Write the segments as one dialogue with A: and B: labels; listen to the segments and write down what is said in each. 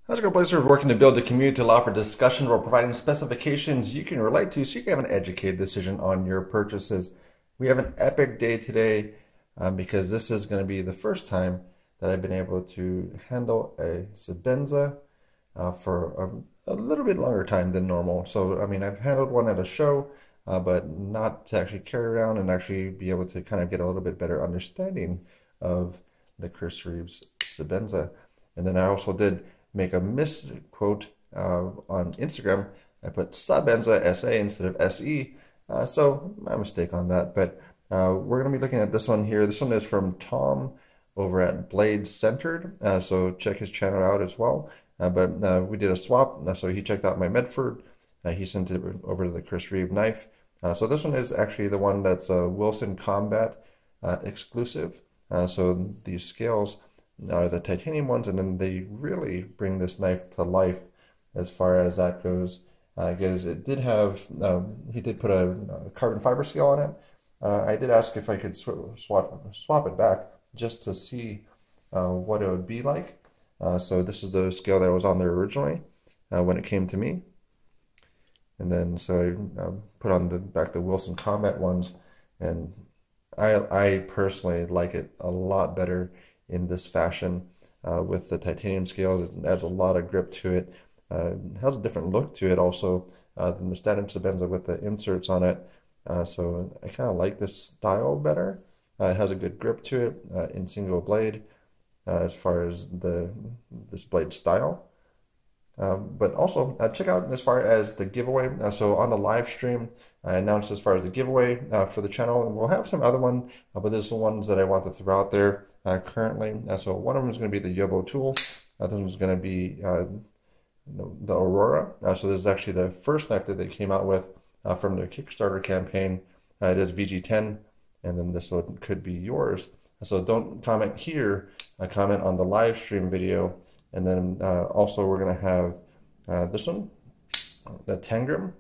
A: How's it going, Blazers? Working to build a community to allow for discussion while providing specifications you can relate to so you can have an educated decision on your purchases. We have an epic day today because this is going to be the first time that I've been able to handle a Sebenza for a little bit longer time than normal. So, I mean, I've handled one at a show, but not to actually carry around and actually be able to kind of get a little bit better understanding of the Chris Reeves Sebenza. And then I also did make a misquote on Instagram. I put Star-Benza SA instead of SE. So my mistake on that. But we're going to be looking at this one here. This one is from Tom over at Blade Centered. So check his channel out as well. But we did a swap. So he checked out my Medford. He sent it over to the Chris Reeve knife. So this one is actually the one that's a Wilson Combat exclusive. So these scales are the titanium ones, and then they really bring this knife to life as far as that goes. Because it did have, he did put a carbon fiber scale on it. I did ask if I could swap it back just to see what it would be like. So this is the scale that was on there originally when it came to me. And then so I put on back the Wilson Combat ones, and I personally like it a lot better in this fashion with the titanium scales. It adds a lot of grip to it. It has a different look to it also than the standard Sebenza with the inserts on it. So I kind of like this style better. It has a good grip to it in single blade as far as this blade style. But also check out as far as the giveaway. So on the live stream, I announced as far as the giveaway for the channel, and we'll have some other one, but there's the ones that I want to throw out there currently. So one of them is going to be the Yobo tool. This one's going to be the Aurora. So this is actually the first knife that they came out with from their Kickstarter campaign. It is VG10, and then this one could be yours. So don't comment here, comment on the live stream video. And then also we're going to have this one, the Tangram.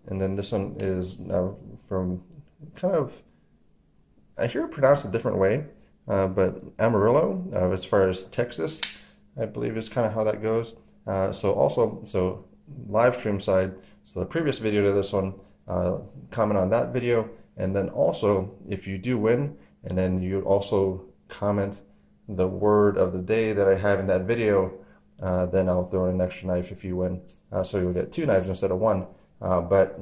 A: And then this one is from kind of, I hear it pronounced a different way, but Amarillo, as far as Texas, I believe is kind of how that goes. So live stream side, so the previous video to this one, comment on that video. And then also, if you do win, and then you also comment the word of the day that I have in that video, then I'll throw in an extra knife if you win. So you'll get 2 knives instead of 1. But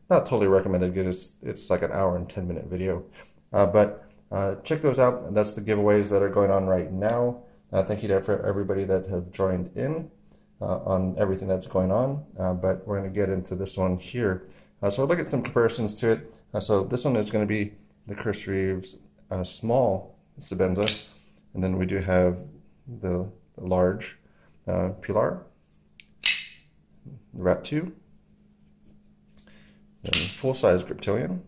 A: not totally recommended because it's like an hour and 10-minute video. But check those out. That's the giveaways that are going on right now. Thank you to everybody that have joined in on everything that's going on. But we're going to get into this one here. So look at some comparisons to it. So this one is going to be the Chris Reeves small Sebenza, and then we do have the large Pilar, Rat 2, then full-size Griptilian,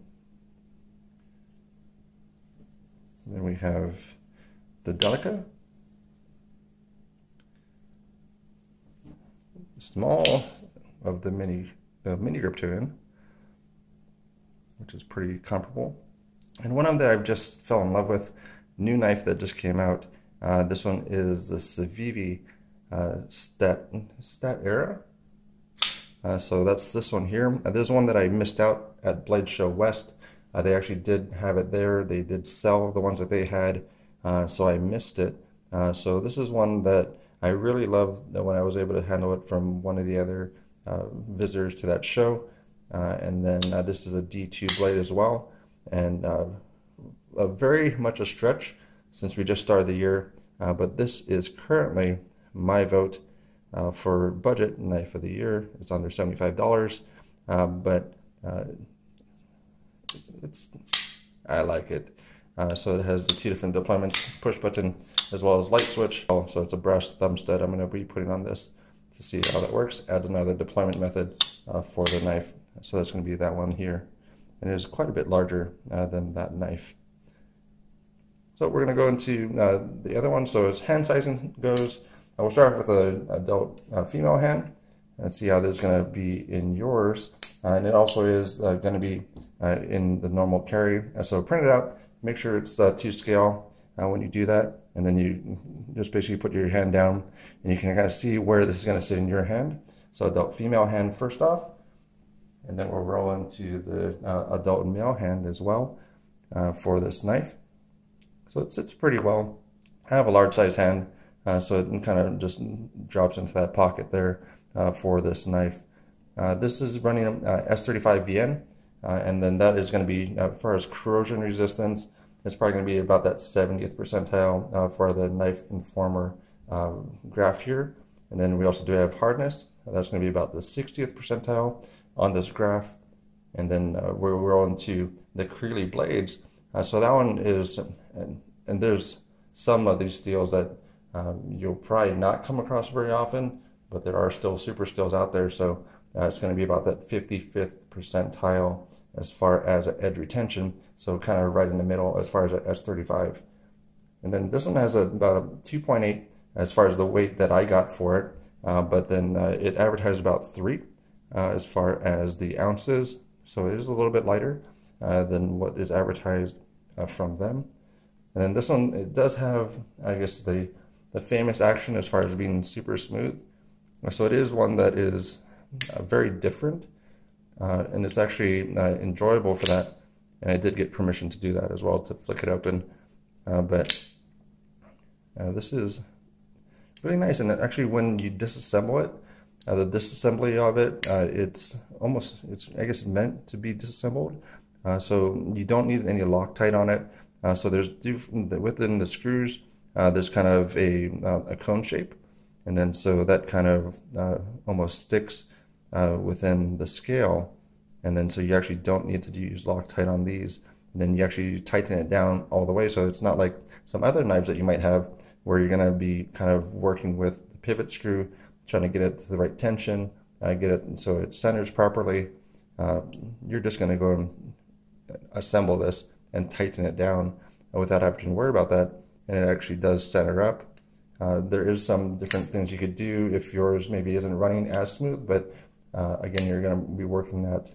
A: then we have the Delica, small of the mini Griptilian, which is pretty comparable, and one of them that I've just fell in love with, new knife that just came out. This one is the Civivi Stat Era. So that's this one here. There's one that I missed out at Blade Show West. They actually did have it there. They did sell the ones that they had, so I missed it. So this is one that I really loved when I was able to handle it from one of the other visitors to that show. And then this is a D2 blade as well. And very much a stretch since we just started the year, but this is currently my vote for budget knife of the year. It's under $75, but I like it. So it has the 2 different deployments, push button as well as light switch. So it's a brass thumb stud I'm going to be putting on this to see how that works. Add another deployment method for the knife. So that's going to be that one here. And it is quite a bit larger than that knife. So we're going to go into the other one. So as hand sizing goes, we'll start with an adult female hand and see how this is going to be in yours. And it also is going to be in the normal carry. So print it out, make sure it's to scale, when you do that. And then you just basically put your hand down, and you can kind of see where this is going to sit in your hand. So adult female hand first off, and then we'll roll into the adult male hand as well for this knife. So it sits pretty well. I have a large size hand, so it kind of just drops into that pocket there for this knife. This is running S35VN, and then that is going to be, as far as corrosion resistance, it's probably going to be about that 70th percentile for the knife informer graph here. And then we also do have hardness. That's going to be about the 60th percentile on this graph. And then we're rolling to the Creeley blades. So that one is, and there's some of these steels that you'll probably not come across very often, but there are still super steels out there. So it's going to be about that 55th percentile as far as edge retention. So kind of right in the middle as far as S35. And then this one has about a 2.8 as far as the weight that I got for it. But then it advertised about 3 as far as the ounces. So it is a little bit lighter than what is advertised from them. And then this one, it does have, I guess, the famous action as far as being super smooth. So it is one that is very different, and it's actually enjoyable for that. And I did get permission to do that as well, to flick it open. But this is really nice. And actually, when you disassemble it, the disassembly of it, it's I guess meant to be disassembled. So you don't need any Loctite on it. So there's within the screws, there's kind of a cone shape, and then so that kind of almost sticks within the scale, and then so you actually don't need to use Loctite on these. And then you actually tighten it down all the way, so it's not like some other knives that you might have where you're going to be kind of working with the pivot screw, trying to get it to the right tension, get it so it centers properly. You're just going to go and assemble this and tighten it down without having to worry about that, and it actually does center up. There is some different things you could do if yours maybe isn't running as smooth, but again, you're going to be working that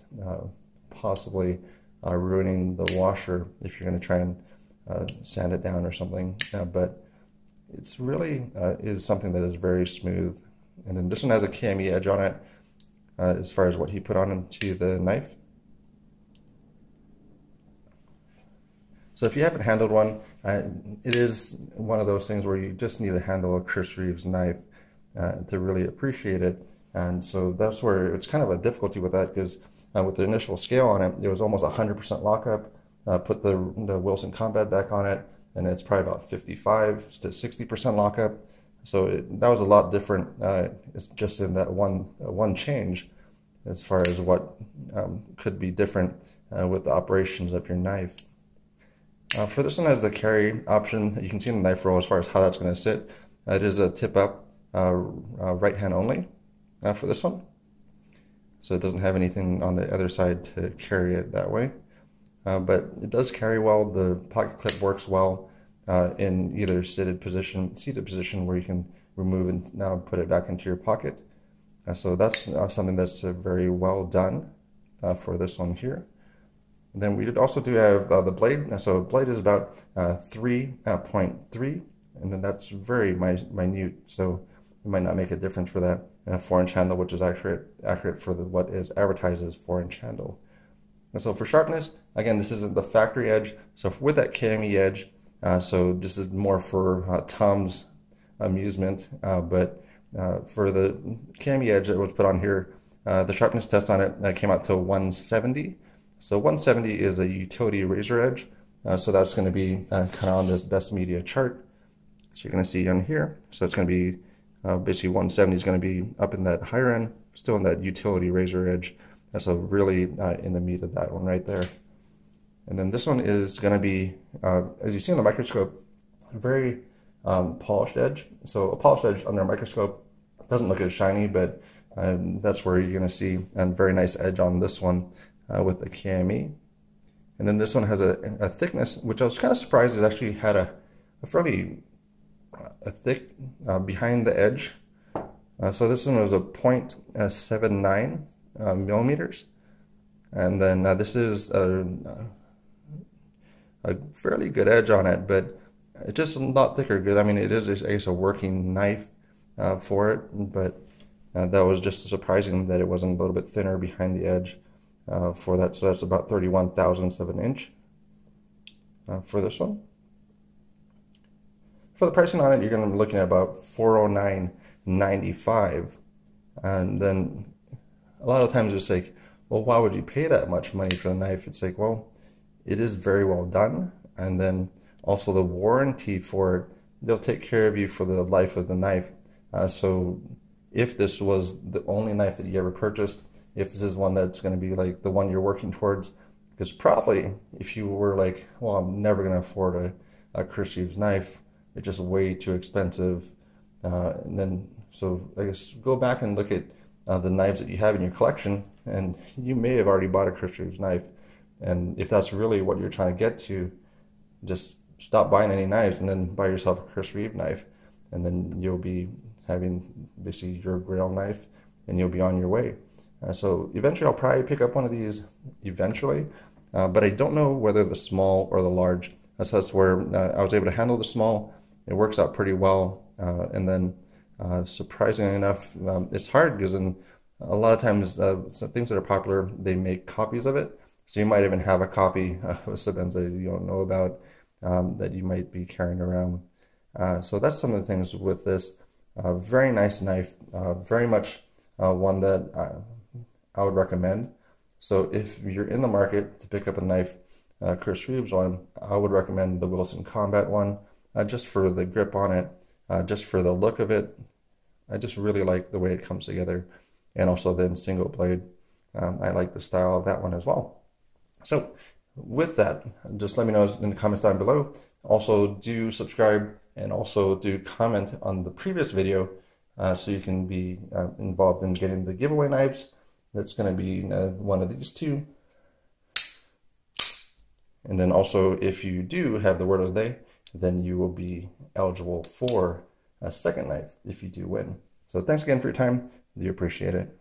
A: possibly ruining the washer if you're going to try and sand it down or something. But it's really is something that is very smooth. And then this one has a cami edge on it as far as what he put on into the knife. So if you haven't handled one, it is one of those things where you just need to handle a Chris Reeves knife to really appreciate it. And so that's where it's kind of a difficulty with that, because with the initial scale on it, it was almost 100% lockup. Put the Wilson Combat back on it, and it's probably about 55 to 60% lockup. So that was a lot different. It's just in that one change as far as what could be different with the operations of your knife. For this one has the carry option. You can see in the knife roll as far as how that's going to sit. It is a tip up right hand only for this one. So it doesn't have anything on the other side to carry it that way. But it does carry well. The pocket clip works well in either seated position where you can remove and now put it back into your pocket. So that's something that's very well done for this one here. And then we also do have the blade. So the blade is about 3.3, and then that's very minute. So it might not make a difference for that. And a 4-inch handle, which is accurate for what is advertised as 4-inch handle. And so for sharpness, again, this isn't the factory edge. So with that cami edge, so this is more for Tom's amusement. But for the cami edge that was put on here, the sharpness test on it came out to 170. So 170 is a utility razor edge. So that's going to be kind of on this best media chart. So you're going to see on here. So it's going to be basically 170 is going to be up in that higher end, still in that utility razor edge. So really in the meat of that one right there. And then this one is going to be, as you see on the microscope, a very polished edge. So a polished edge under a microscope doesn't look as shiny, but that's where you're going to see a very nice edge on this one with the cami. And then this one has a thickness, which I was kind of surprised it actually had a fairly thick behind the edge. So this one was a 0.79 millimeters. And then this is a fairly good edge on it, but It's just not thicker good. I mean, it is, I guess, a working knife for it, but that was just surprising that it wasn't a little bit thinner behind the edge for that. So that's about 31 thousandths of an inch for this one. For the pricing on it, you're going to be looking at about $409.95, and then a lot of times it's like, well, why would you pay that much money for the knife? It's like, well, it is very well done, and then also the warranty for it, they'll take care of you for the life of the knife. So if this was the only knife that you ever purchased, if this is one that's going to be like the one you're working towards, because probably if you were like, well, I'm never going to afford a Chris Reeves knife, it's just way too expensive. And then, so I guess go back and look at the knives that you have in your collection, and you may have already bought a Chris Reeves knife. And if that's really what you're trying to get to, just stop buying any knives and then buy yourself a Chris Reeve knife. And then you'll be having basically your grail knife, and you'll be on your way. So eventually I'll probably pick up one of these eventually, but I don't know whether the small or the large. That's where I was able to handle the small. It works out pretty well, and then surprisingly enough, it's hard because a lot of times some things that are popular, they make copies of it. So you might even have a copy of Sebenza that you don't know about, that you might be carrying around. So that's some of the things with this. Very nice knife, very much one that I would recommend. So if you're in the market to pick up a knife, Chris Reeves one, I would recommend the Wilson Combat one, just for the grip on it, just for the look of it. I just really like the way it comes together, and also then single blade. I like the style of that one as well. So with that, just let me know in the comments down below. Also do subscribe, and also do comment on the previous video, so you can be involved in getting the giveaway knives. That's going to be one of these two. And then also, if you do have the word of the day, then you will be eligible for a second knife if you do win. So thanks again for your time. Do appreciate it.